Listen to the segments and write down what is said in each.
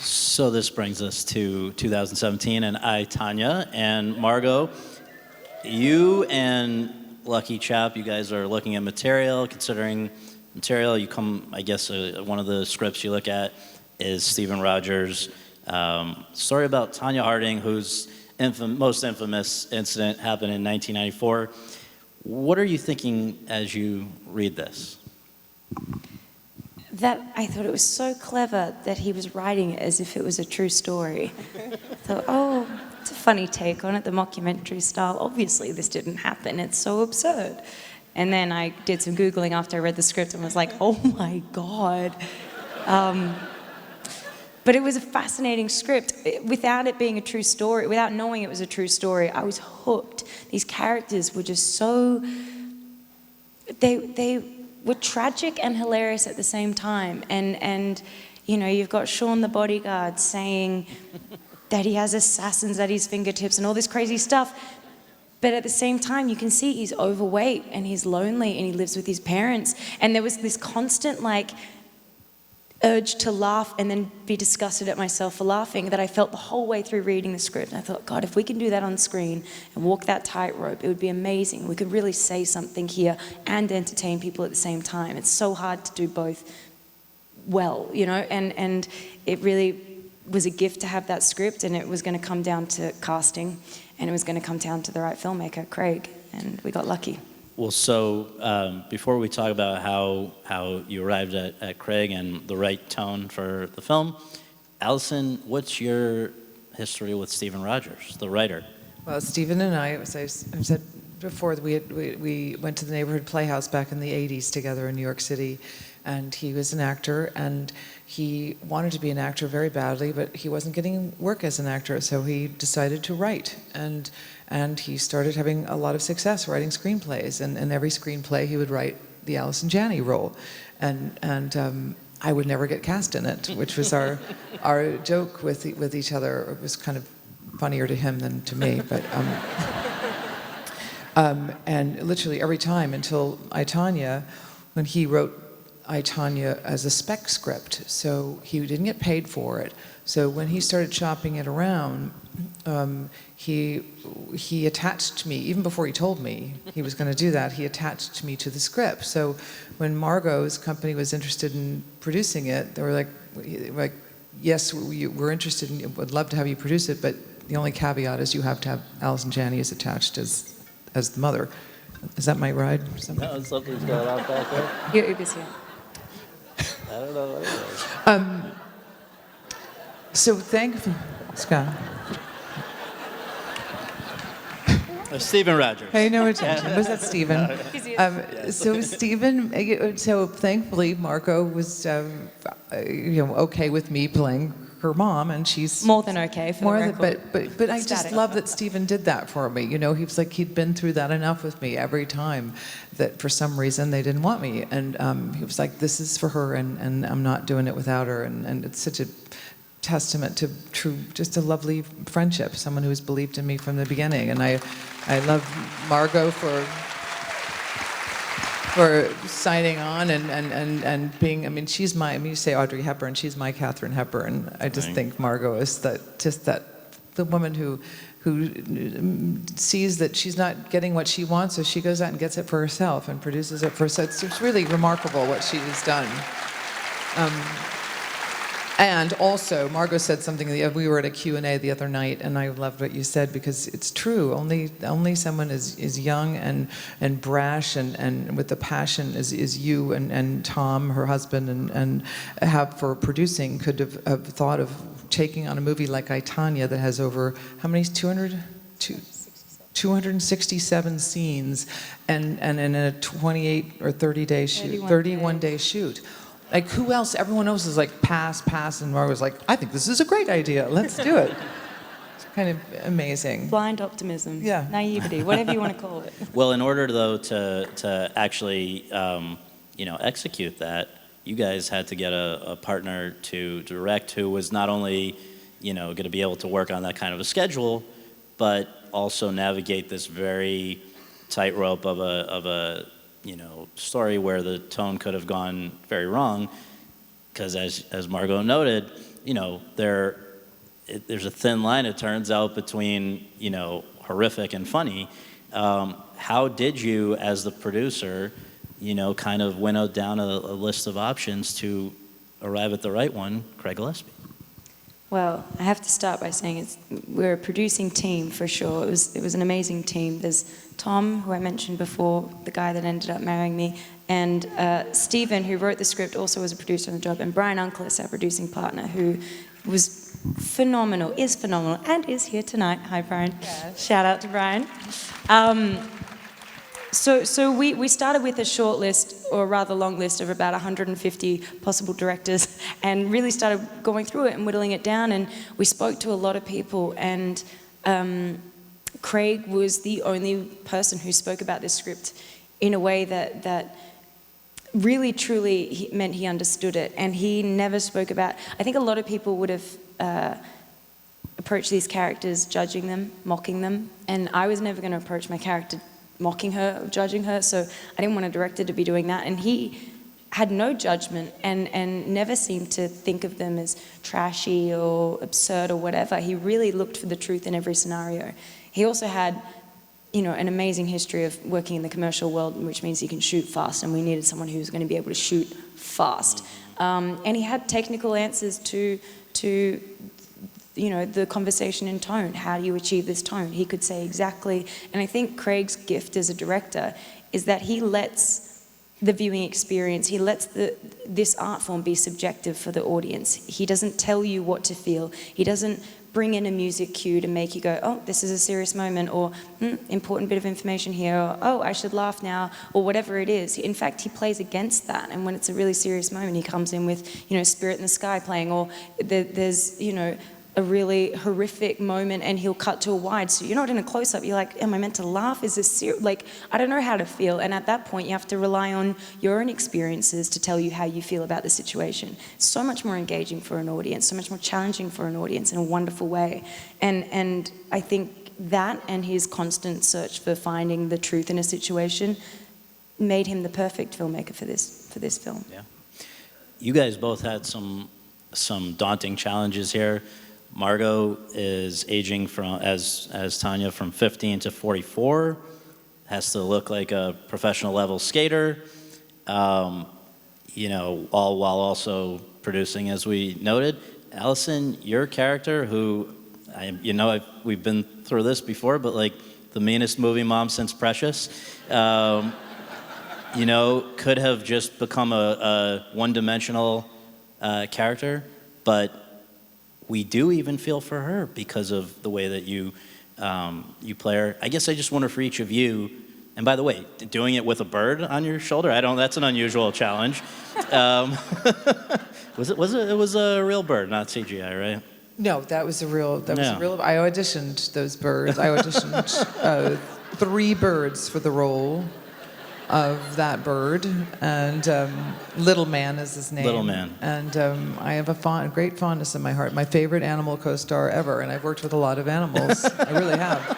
So this brings us to 2017, and Tonya, and Margot, you and Lucky Chap, you guys are looking at material, considering material. You come, I guess, one of the scripts you look at is Stephen Rogers' story about Tonya Harding, whose most infamous incident happened in 1994. What are you thinking as you read this? That I thought it was so clever that he was writing it as if it was a true story. I thought, oh, it's a funny take on it, the mockumentary style. Obviously, this didn't happen. It's so absurd. And then I did some Googling after I read the script and was like, oh my God. But it was a fascinating script. Without it being a true story, without knowing it was a true story, I was hooked. These characters were just so... They were tragic and hilarious at the same time. And you know, you've got Sean the bodyguard saying that he has assassins at his fingertips and all this crazy stuff. But at the same time, you can see he's overweight and he's lonely and he lives with his parents. And there was this constant, like, urge to laugh and then be disgusted at myself for laughing that I felt the whole way through reading the script. And I thought, God, if we can do that on screen and walk that tightrope, it would be amazing. We could really say something here and entertain people at the same time. It's so hard to do both well, you know, and it really was a gift to have that script, and it was going to come down to casting, and it was going to come down to the right filmmaker, Craig, and we got lucky. Well, so before we talk about how you arrived at Craig and the right tone for the film, Allison, what's your history with Stephen Rogers, the writer? Well, Stephen and I, as I said before, we went to the neighborhood playhouse back in the 80s together in New York City, and he was an actor, and he wanted to be an actor very badly, but he wasn't getting work as an actor, so he decided to write, and he started having a lot of success writing screenplays, and in every screenplay he would write the Allison Janney role, and I would never get cast in it, which was our joke with each other. It was kind of funnier to him than to me, but and literally every time until I, Tonya, when he wrote I, Tonya as a spec script, so he didn't get paid for it. So when he started shopping it around, he attached me, even before he told me he was going to do that, he attached me to the script. So when Margot's company was interested in producing it, they were like, yes, we're interested in, would love to have you produce it, but the only caveat is you have to have Allison Janney is attached as the mother. Is that my ride? No, something's going on back there. Your Uber's here. I don't know what it is. So thankfully, Scott. Stephen Rogers. Pay no attention. Was that Stephen? So Stephen, so thankfully Margot was, okay with me playing her mom, and she's more than okay for the record. But I just love that Stephen did that for me. You know, he was like, he'd been through that enough with me every time that for some reason they didn't want me, and he was like, this is for her, and I'm not doing it without her, and it's such a testament to true, just a lovely friendship, someone who has believed in me from the beginning. And I love Margot for signing on and being, I mean, she's my, I mean, you say Audrey Hepburn, she's my Katharine Hepburn. I just think Margot is the woman who sees that she's not getting what she wants, so she goes out and gets it for herself and produces it for herself. It's really remarkable what she has done. And also, Margot said something, we were at a Q&A the other night, and I loved what you said, because it's true. Only someone is young and brash and with the passion is you and Tom, her husband, and have for producing could have thought of taking on a movie like I, Tonya that has over, how many, 267 scenes and in a 28 or 30-day shoot, 31-day shoot. Like, who else? Everyone else is like, pass, and Margot was like, I think this is a great idea. Let's do it. It's kind of amazing. Blind optimism. Yeah. Naivety, whatever you want to call it. Well, in order, though, to actually, execute that, you guys had to get a partner to direct who was not only, going to be able to work on that kind of a schedule, but also navigate this very tightrope of a story where the tone could have gone very wrong, because as Margot noted, there's a thin line, it turns out, between, horrific and funny. How did you, as the producer, kind of winnow down a list of options to arrive at the right one, Craig Gillespie? Well, I have to start by saying we're a producing team for sure. It was an amazing team. There's Tom, who I mentioned before, the guy that ended up marrying me, and Stephen, who wrote the script, also was a producer on the job, and Brian Unclis, our producing partner, who was phenomenal, and is here tonight. Hi, Brian. Yes. Shout out to Brian. So we started with a short list, or rather long list, of about 150 possible directors, and really started going through it and whittling it down, and we spoke to a lot of people, and Craig was the only person who spoke about this script in a way that really truly meant he understood it, and he never spoke about... I think a lot of people would have approached these characters judging them, mocking them, and I was never going to approach my character mocking her or judging her, so I didn't want a director to be doing that, and he had no judgment and never seemed to think of them as trashy or absurd or whatever. He really looked for the truth in every scenario. He also had, an amazing history of working in the commercial world, which means he can shoot fast, and we needed someone who was going to be able to shoot fast. And he had technical answers to the conversation in tone. How do you achieve this tone? He could say exactly, and I think Craig's gift as a director is that he lets the viewing experience, he lets this art form be subjective for the audience. He doesn't tell you what to feel. He doesn't bring in a music cue to make you go, oh, this is a serious moment, or important bit of information here, or oh, I should laugh now, or whatever it is. In fact, he plays against that, and when it's a really serious moment, he comes in with, Spirit in the Sky playing, or there's, a really horrific moment and he'll cut to a wide, so you're not in a close-up, you're like, am I meant to laugh? Is this serious? Like, I don't know how to feel, and at that point you have to rely on your own experiences to tell you how you feel about the situation. So much more engaging for an audience, so much more challenging for an audience in a wonderful way, and I think that and his constant search for finding the truth in a situation made him the perfect filmmaker for this film. Yeah. You guys both had some daunting challenges here. Margot is aging from, as Tonya, from 15 to 44, has to look like a professional level skater, all while also producing, as we noted. Allison, your character, who, we've been through this before, but like the meanest movie mom since Precious, could have just become a one-dimensional character, but we do even feel for her because of the way that you play her. I guess I just wonder for each of you, and by the way, doing it with a bird on your shoulder, that's an unusual challenge. It was a real bird, not CGI, right? No, that was a real. I auditioned those birds. I auditioned 3 birds for the role of that bird, and Little Man is his name. Little Man. And I have a great fondness in my heart. My favorite animal co-star ever, and I've worked with a lot of animals. I really have.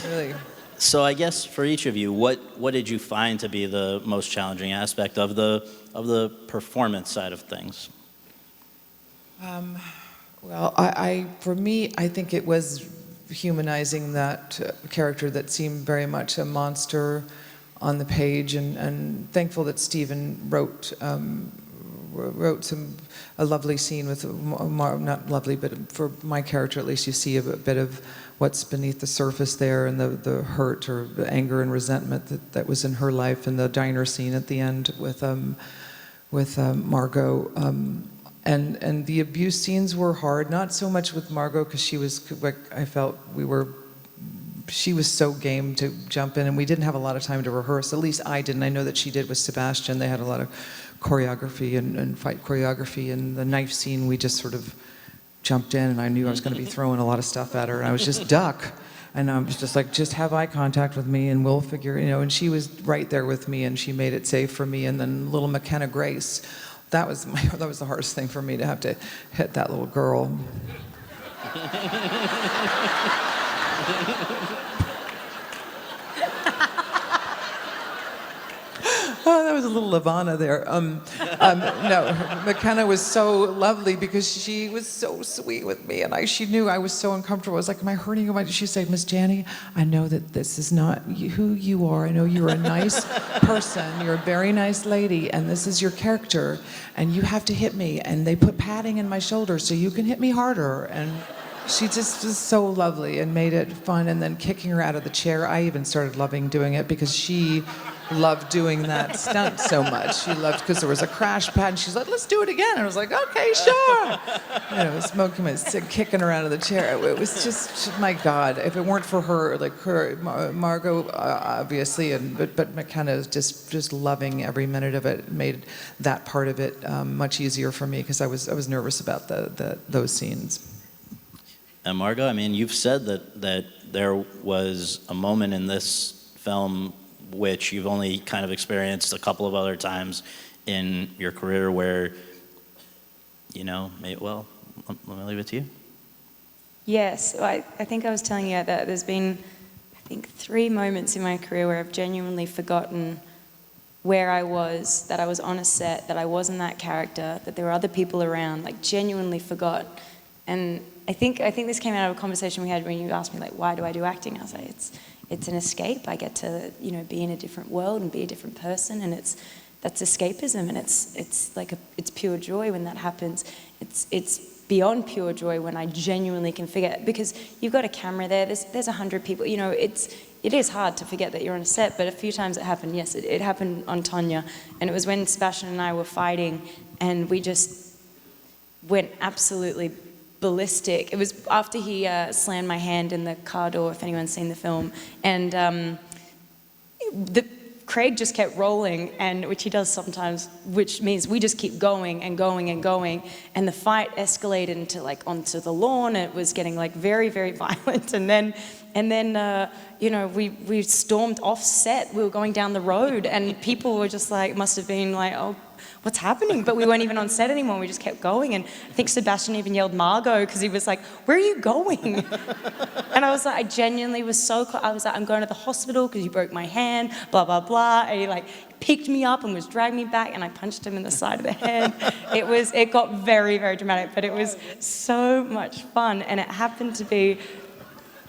Really. So I guess for each of you, what did you find to be the most challenging aspect of the performance side of things? Well, for me, I think it was humanizing that character that seemed very much a monster on the page, and thankful that Stephen wrote a lovely scene with, not lovely, but for my character at least, you see a bit of what's beneath the surface there, and the hurt or the anger and resentment that was in her life, and the diner scene at the end with Margot. And the abuse scenes were hard, not so much with Margot, because she was, I felt she was so game to jump in, and we didn't have a lot of time to rehearse. At least I didn't. I know that she did with Sebastian. They had a lot of choreography and fight choreography, and the knife scene, we just sort of jumped in, and I knew I was going to be throwing a lot of stuff at her, and I was just duck. And I was just like, just have eye contact with me, and we'll figure, and she was right there with me, and she made it safe for me. And then little McKenna Grace, that was the hardest thing for me, to have to hit that little girl. Oh, that was a little Ivana there. No, McKenna was so lovely because she was so sweet with me, and she knew I was so uncomfortable. I was like, "Am I hurting you?" She said, "Miss Janney, I know that this is not who you are. I know you're a nice person. You're a very nice lady, and this is your character, and you have to hit me. And they put padding in my shoulder so you can hit me harder." And she just was so lovely and made it fun. And then kicking her out of the chair, I even started loving doing it because she loved doing that stunt so much. She loved, because there was a crash pad, and she's like, "Let's do it again." And I was like, "Okay, sure." Smoking my cig, kicking her out of the chair. It was just, my God, if it weren't for her, like Margot, obviously, but McKenna just loving every minute of it made that part of it much easier for me, because I was nervous about those scenes. And Margot, I mean, you've said that there was a moment in this film which you've only kind of experienced a couple of other times in your career where, well, let me leave it to you. Yes, I think I was telling you that there's been, 3 moments in my career where I've genuinely forgotten where I was, that I was on a set, that I wasn't that character, that there were other people around, like genuinely forgot. And I think this came out of a conversation we had when you asked me, like, why do I do acting? I was like, it's an escape. I get to, be in a different world and be a different person, and that's escapism, and it's pure joy when that happens. It's beyond pure joy when I genuinely can forget, because you've got a camera there. There's 100 people. It is hard to forget that you're on a set, but a few times it happened. Yes, it happened on Tonya, and it was when Sebastian and I were fighting, and we just went absolutely ballistic. It was after he slammed my hand in the car door, if anyone's seen the film, and Craig just kept rolling, and which he does sometimes, which means we just keep going and going and going, and the fight escalated into onto the lawn. It was getting very, very violent, and then we stormed off set. We were going down the road, and people were just must have been like, "Oh, what's happening?" But we weren't even on set anymore. We just kept going. And I think Sebastian even yelled Margot, because he was like, "Where are you going?" And I was like, I genuinely was so close. I was like, "I'm going to the hospital because you broke my hand, blah, blah, blah." And he picked me up and was dragging me back, and I punched him in the side of the head. It got very, very dramatic, but it was so much fun. And it happened to be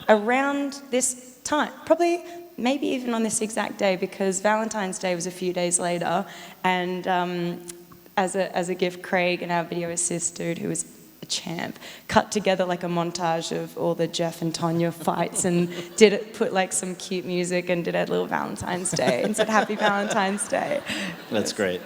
around this time, probably maybe even on this exact day, because Valentine's Day was a few days later, and as a gift, Craig and our video assist dude, who was a champ, cut together a montage of all the Jeff and Tonya fights, and put some cute music, and did a little Valentine's Day and said Happy Valentine's Day. That's great.